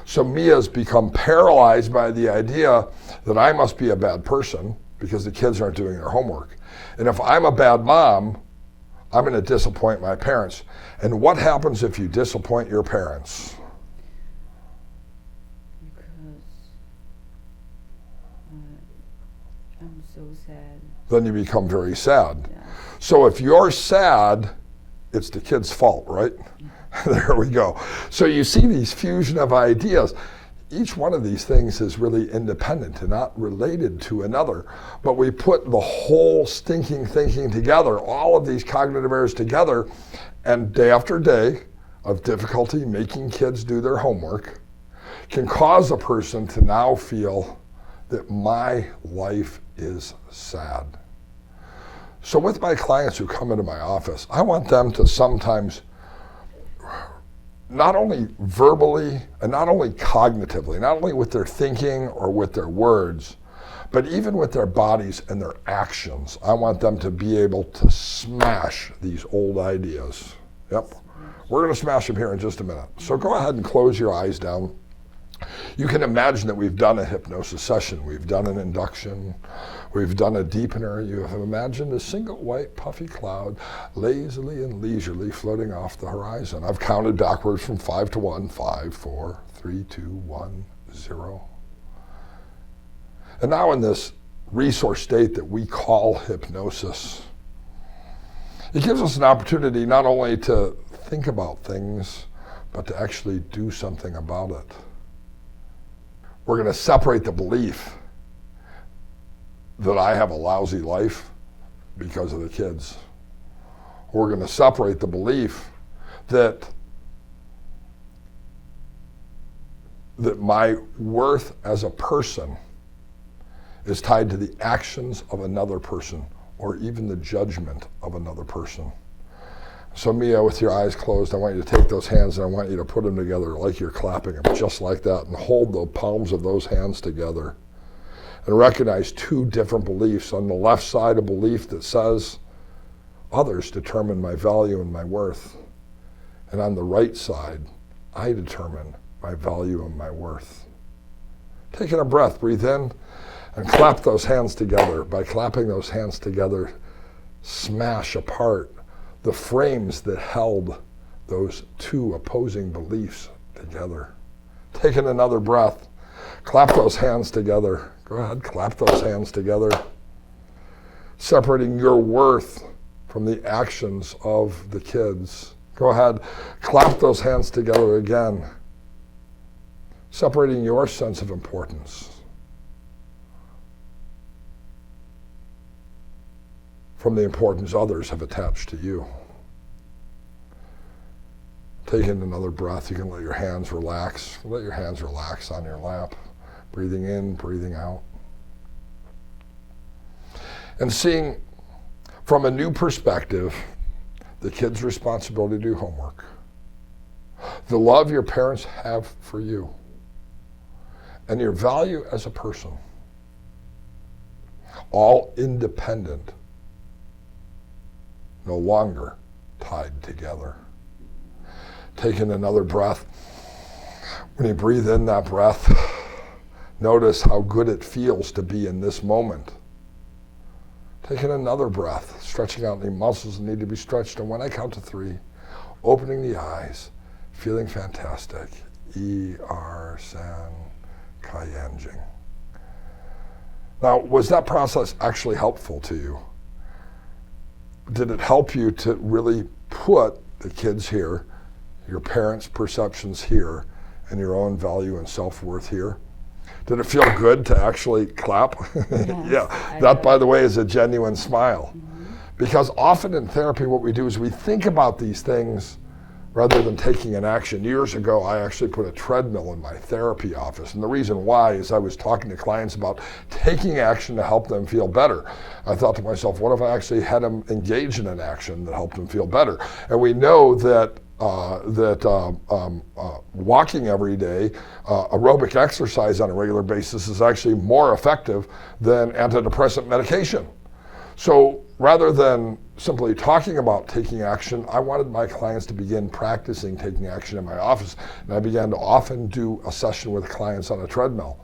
So Mia's become paralyzed by the idea that I must be a bad person because the kids aren't doing their homework. And if I'm a bad mom, I'm going to disappoint my parents. And what happens if you disappoint your parents? Because I'm so sad. Then you become very sad. Yeah. So if you're sad, it's the kid's fault, right? There we go. So you see these fusion of ideas. Each one of these things is really independent and not related to another. But we put the whole stinking thinking together, all of these cognitive errors together, and day after day of difficulty making kids do their homework can cause a person to now feel that my life is sad. So with my clients who come into my office, I want them to sometimes not only verbally and not only cognitively, not only with their thinking or with their words, but even with their bodies and their actions, I want them to be able to smash these old ideas. Yep. We're going to smash them here in just a minute. So go ahead and close your eyes down. You can imagine that we've done a hypnosis session. We've done an induction. We've done a deepener. You have imagined a single white puffy cloud lazily and leisurely floating off the horizon. I've counted backwards from 5 to 1. 5, 4, 3, 2, 1, 0. And now in this resource state that we call hypnosis, it gives us an opportunity not only to think about things, but to actually do something about it. We're going to separate the belief that I have a lousy life because of the kids. We're going to separate the belief that my worth as a person is tied to the actions of another person or even the judgment of another person. So Mia, with your eyes closed, I want you to take those hands and I want you to put them together like you're clapping them, just like that, and hold the palms of those hands together. And recognize two different beliefs. On the left side, a belief that says, others determine my value and my worth. And on the right side, I determine my value and my worth. Taking a breath, breathe in, and clap those hands together. By clapping those hands together, smash apart the frames that held those two opposing beliefs together. Taking another breath, clap those hands together. Go ahead, clap those hands together. Separating your worth from the actions of the kids. Go ahead, clap those hands together again. Separating your sense of importance from the importance others have attached to you. Taking another breath, you can let your hands relax. Let your hands relax on your lap. Breathing in, breathing out. And seeing from a new perspective the kid's responsibility to do homework. The love your parents have for you. And your value as a person. All independent. No longer tied together. Taking another breath. When you breathe in that breath, notice how good it feels to be in this moment. Taking another breath, stretching out any muscles that need to be stretched. And when I count to 3, opening the eyes, feeling fantastic. San Kayanjing. Now, was that process actually helpful to you? Did it help you to really put the kids here, your parents' perceptions here, and your own value and self-worth here? Did it feel good to actually clap? Yes, Yeah, that, by the way, is a genuine smile. Mm-hmm. Because often in therapy, what we do is we think about these things rather than taking an action. Years ago, I actually put a treadmill in my therapy office. And the reason why is I was talking to clients about taking action to help them feel better. I thought to myself, what if I actually had them engage in an action that helped them feel better? And we know that walking every day, aerobic exercise on a regular basis is actually more effective than antidepressant medication. So rather than simply talking about taking action, I wanted my clients to begin practicing taking action in my office. And I began to often do a session with clients on a treadmill.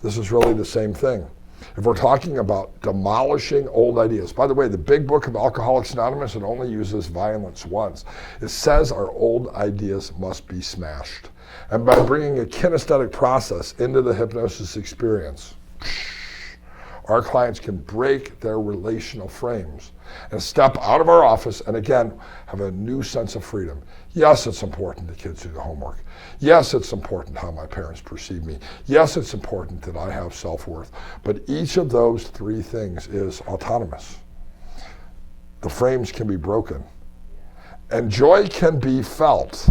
This is really the same thing. If we're talking about demolishing old ideas, by the way, the big book of Alcoholics Anonymous, it only uses violence once. It says our old ideas must be smashed. And by bringing a kinesthetic process into the hypnosis experience, our clients can break their relational frames and step out of our office and again have a new sense of freedom. Yes, it's important that kids do the homework. Yes, it's important how my parents perceive me. Yes, it's important that I have self-worth. But each of those 3 things is autonomous. The frames can be broken. And joy can be felt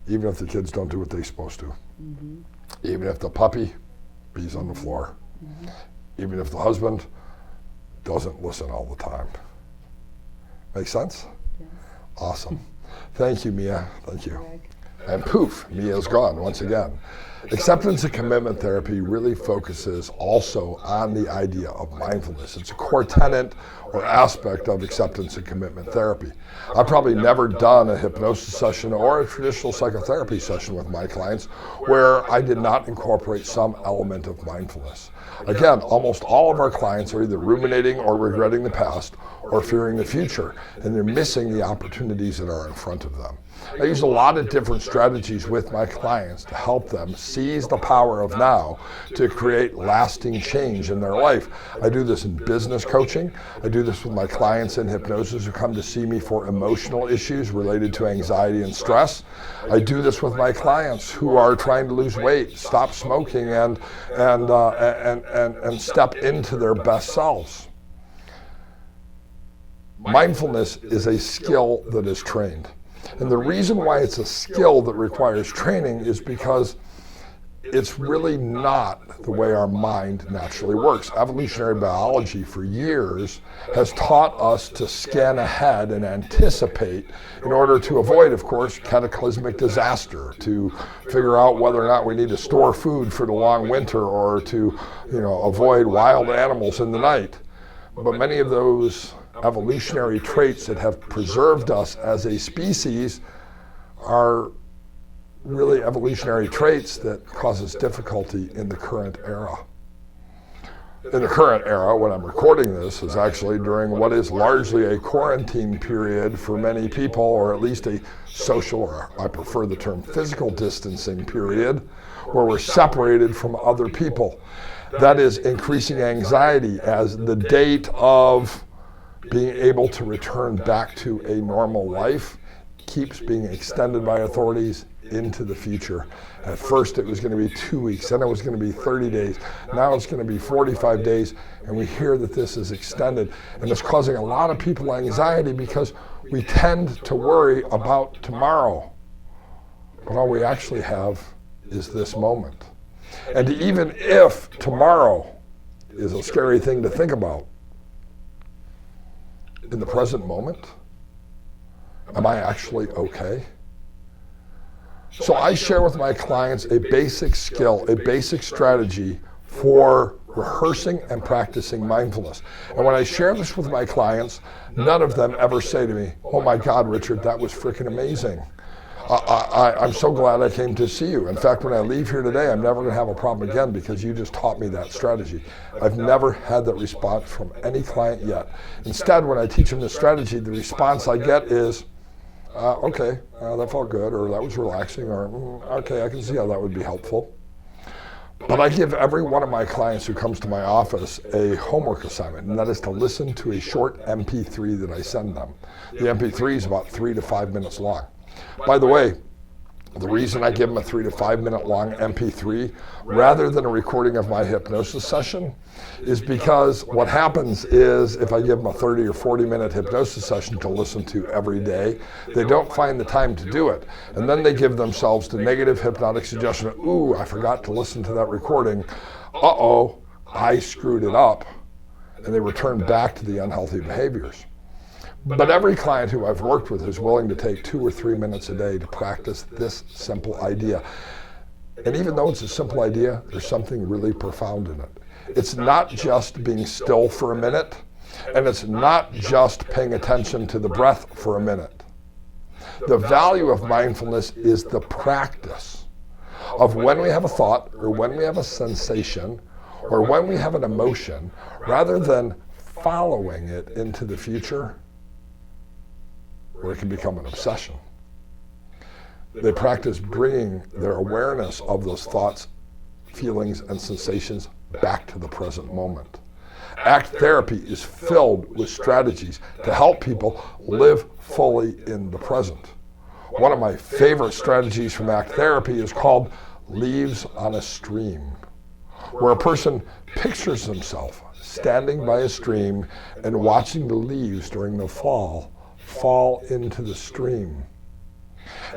even if the kids don't do what they're supposed to. Mm-hmm. Even if the puppy pees on the floor. Mm-hmm. Even if the husband doesn't listen all the time. Make sense? Yes. Awesome. Thank you, Mia. Thank you. And poof, Mia's gone once again. Acceptance and commitment therapy really focuses also on the idea of mindfulness. It's a core tenet or aspect of acceptance and commitment therapy. I've probably never done a hypnosis session or a traditional psychotherapy session with my clients where I did not incorporate some element of mindfulness. Again, almost all of our clients are either ruminating or regretting the past or fearing the future, and they're missing the opportunities that are in front of them. I use a lot of different strategies with my clients to help them seize the power of now to create lasting change in their life. I do this in business coaching. I do this with my clients in hypnosis who come to see me for emotional issues related to anxiety and stress. I do this with my clients who are trying to lose weight, stop smoking, and step into their best selves. Mindfulness is a skill that is trained. And the reason why it's a skill that requires training is because it's really not the way our mind naturally works. Evolutionary biology for years has taught us to scan ahead and anticipate in order to avoid, of course, cataclysmic disaster, to figure out whether or not we need to store food for the long winter or to, avoid wild animals in the night. But many of those evolutionary traits that have preserved us as a species are really evolutionary traits that cause us difficulty in the current era. In the current era, when I'm recording this, is actually during what is largely a quarantine period for many people, or at least a social, or I prefer the term physical distancing period, where we're separated from other people. That is increasing anxiety as the date of being able to return back to a normal life keeps being extended by authorities into the future. At first it was going to be 2 weeks, then it was going to be 30 days, now it's going to be 45 days, and we hear that this is extended, and it's causing a lot of people anxiety because we tend to worry about tomorrow. But all we actually have is this moment. And even if tomorrow is a scary thing to think about, in the present moment, am I actually okay? So I share with my clients a basic skill, a basic strategy for rehearsing and practicing mindfulness. And when I share this with my clients, none of them ever say to me, "Oh my God, Richard, that was freaking amazing. I'm so glad I came to see you. In fact, when I leave here today, I'm never going to have a problem again because you just taught me that strategy." I've never had that response from any client yet. Instead, when I teach them the strategy, the response I get is, okay, that felt good, or that was relaxing, or okay, I can see how that would be helpful. But I give every one of my clients who comes to my office a homework assignment, and that is to listen to a short MP3 that I send them. The MP3 is about 3 to 5 minutes long. By the way, the reason I give them a 3 to 5 minute long MP3 rather than a recording of my hypnosis session is because what happens is if I give them a 30 or 40 minute hypnosis session to listen to every day, they don't find the time to do it. And then they give themselves the negative hypnotic suggestion, "Ooh, I forgot to listen to that recording. Uh-oh, I screwed it up." And they return back to the unhealthy behaviors. But every client who I've worked with is willing to take 2 or 3 minutes a day to practice this simple idea. And even though it's a simple idea, there's something really profound in it. It's not just being still for a minute, and it's not just paying attention to the breath for a minute. The value of mindfulness is the practice of when we have a thought, or when we have a sensation, or when we have an emotion, rather than following it into the future, where it can become an obsession. They practice bringing their awareness of those thoughts, feelings, and sensations back to the present moment. ACT therapy is filled with strategies to help people live fully in the present. One of my favorite strategies from ACT therapy is called leaves on a stream, where a person pictures himself standing by a stream and watching the leaves during the fall into the stream.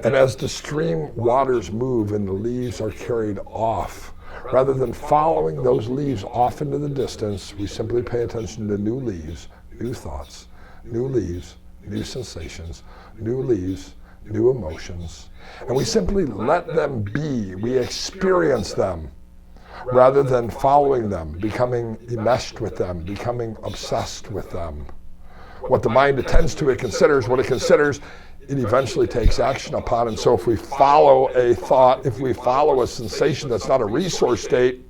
And as the stream waters move and the leaves are carried off, rather than following those leaves off into the distance, we simply pay attention to new leaves, new thoughts, new leaves, new sensations, new leaves, new emotions. And we simply let them be. We experience them rather than following them, becoming enmeshed with them, becoming obsessed with them. What the mind attends to, it considers. What it considers, it eventually takes action upon. And so if we follow a thought, if we follow a sensation that's not a resource state,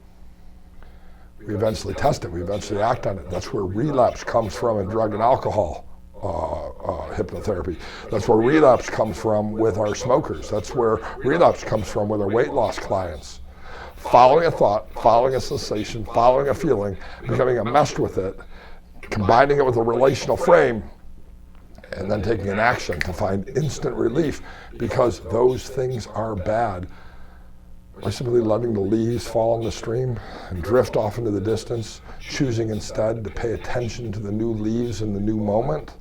we eventually test it, we eventually act on it. That's where relapse comes from in drug and alcohol hypnotherapy. That's where relapse comes from with our smokers. That's where relapse comes from with our weight loss clients. Following a thought, following a sensation, following a feeling, becoming enmeshed with it, combining it with a relational frame, and then taking an action to find instant relief because those things are bad. By simply letting the leaves fall in the stream and drift off into the distance, choosing instead to pay attention to the new leaves in the new moment,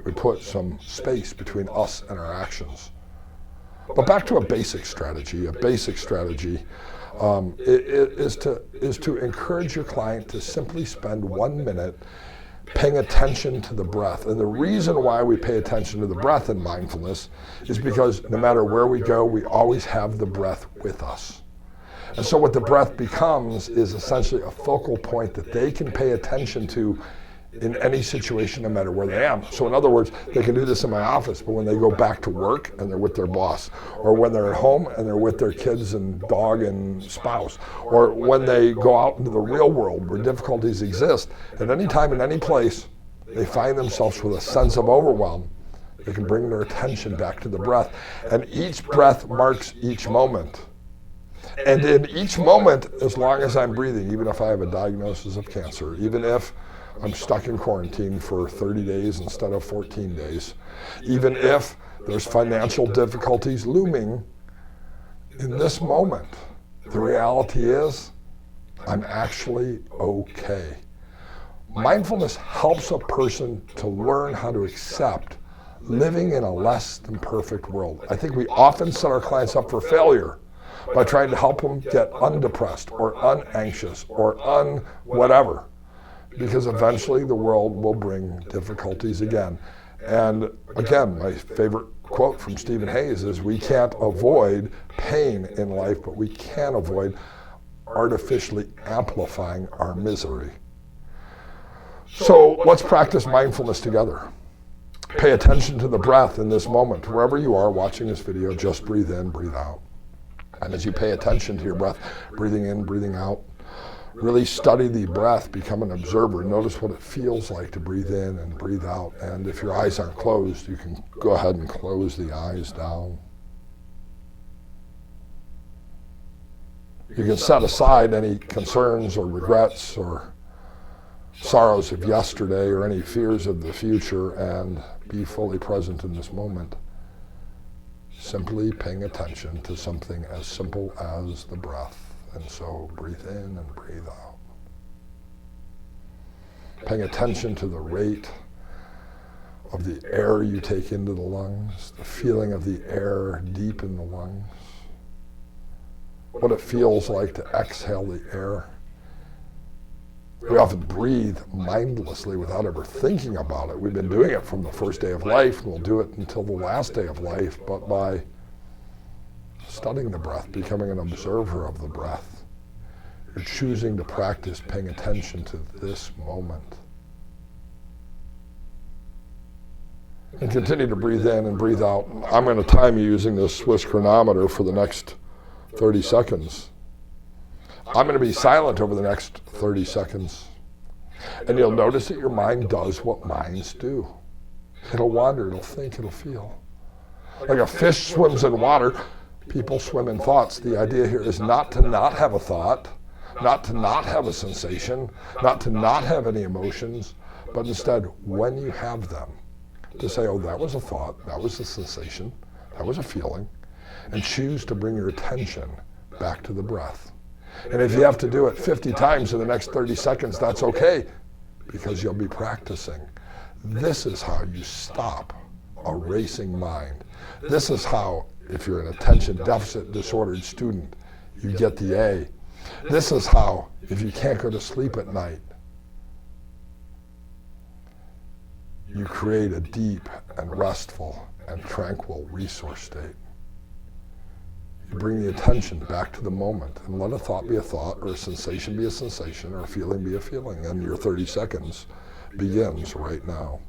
we put some space between us and our actions. But back to a basic strategy. A basic strategy is to encourage your client to simply spend 1 minute paying attention to the breath. And the reason why we pay attention to the breath in mindfulness is because no matter where we go, we always have the breath with us. And so what the breath becomes is essentially a focal point that they can pay attention to in any situation, no matter where they are. So in other words, they can do this in my office, but when they go back to work and they're with their boss, or when they're at home and they're with their kids and dog and spouse, or when they go out into the real world where difficulties exist, at any time, in any place, they find themselves with a sense of overwhelm. They can bring their attention back to the breath. And each breath marks each moment. And in each moment, as long as I'm breathing, even if I have a diagnosis of cancer, even if I'm stuck in quarantine for 30 days instead of 14 days. Even if there's financial difficulties looming, in this moment, the reality is I'm actually okay. Mindfulness helps a person to learn how to accept living in a less than perfect world. I think we often set our clients up for failure by trying to help them get undepressed or unanxious or whatever, because eventually the world will bring difficulties again. And again, my favorite quote from Stephen Hayes is, we can't avoid pain in life, but we can avoid artificially amplifying our misery. So let's practice mindfulness together. Pay attention to the breath in this moment. Wherever you are watching this video, just breathe in, breathe out. And as you pay attention to your breath, breathing in, breathing out, really study the breath, become an observer. Notice what it feels like to breathe in and breathe out. And if your eyes aren't closed, you can go ahead and close the eyes down. You can set aside any concerns or regrets or sorrows of yesterday or any fears of the future and be fully present in this moment. Simply paying attention to something as simple as the breath. And so breathe in and breathe out. Paying attention to the rate of the air you take into the lungs, the feeling of the air deep in the lungs, what it feels like to exhale the air. We often breathe mindlessly without ever thinking about it. We've been doing it from the first day of life, and we'll do it until the last day of life, but by studying the breath, becoming an observer of the breath, you're choosing to practice paying attention to this moment. And continue to breathe in and breathe out. I'm going to time you using this Swiss chronometer for the next 30 seconds. I'm going to be silent over the next 30 seconds. And you'll notice that your mind does what minds do. It'll wander, it'll think, it'll feel. Like a fish swims in water, people swim in thoughts. The idea here is not to not have a thought, not to not have a sensation, not to not have any emotions, but instead, when you have them, to say, oh, that was a thought, that was a sensation, that was a feeling, and choose to bring your attention back to the breath. And if you have to do it 50 times in the next 30 seconds, that's okay, because you'll be practicing. This is how you stop a racing mind. This is how, if you're an attention deficit disordered student, you get the A. This is how, if you can't go to sleep at night, you create a deep and restful and tranquil resource state. You bring the attention back to the moment and let a thought be a thought, or a sensation be a sensation, or a feeling be a feeling. And your 30 seconds begins right now.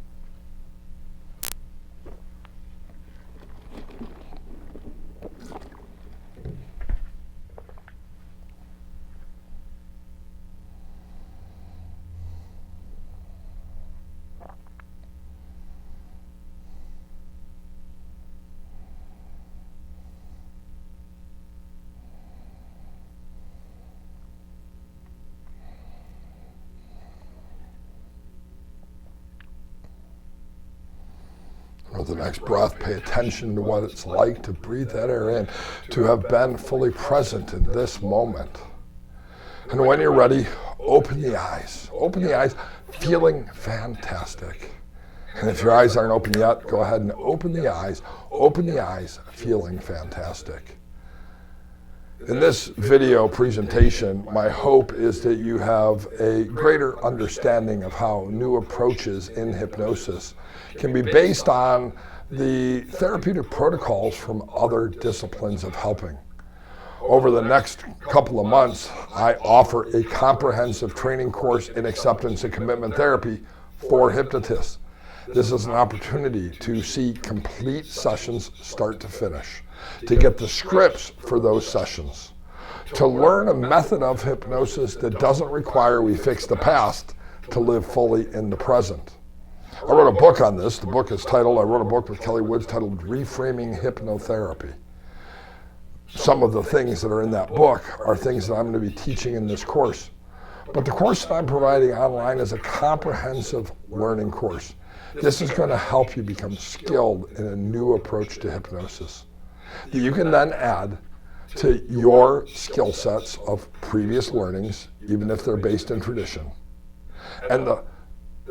With the next breath, pay attention to what it's like to breathe that air in, to have been fully present in this moment. And when you're ready, open the eyes. Open the eyes, feeling fantastic. And if your eyes aren't open yet, go ahead and open the eyes. Open the eyes, feeling fantastic. In this video presentation, my hope is that you have a greater understanding of how new approaches in hypnosis can be based on the therapeutic protocols from other disciplines of helping. Over the next couple of months, I offer a comprehensive training course in acceptance and commitment therapy for hypnotists. This is an opportunity to see complete sessions start to finish, to get the scripts for those sessions, to learn a method of hypnosis that doesn't require we fix the past to live fully in the present. I wrote a book on this. The book is titled, I wrote a book with Kelly Woods titled Reframing Hypnotherapy. Some of the things that are in that book are things that I'm going to be teaching in this course. But the course that I'm providing online is a comprehensive learning course. This is going to help you become skilled in a new approach to hypnosis that you can then add to your skill sets of previous learnings, even if they're based in tradition, and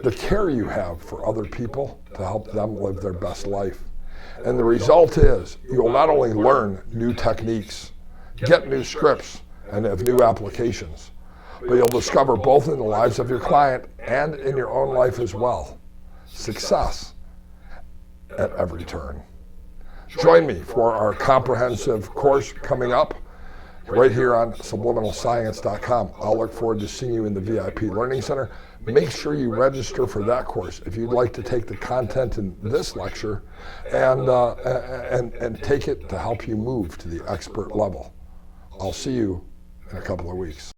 the care you have for other people to help them live their best life. And the result is you will not only learn new techniques, get new scripts, and have new applications, but you'll discover both in the lives of your client and in your own life as well. Success at every turn. Join me for our comprehensive course coming up right here on subliminalscience.com. I'll look forward to seeing you in the VIP Learning Center. Make sure you register for that course if you'd like to take the content in this lecture and take it to help you move to the expert level. I'll see you in a couple of weeks.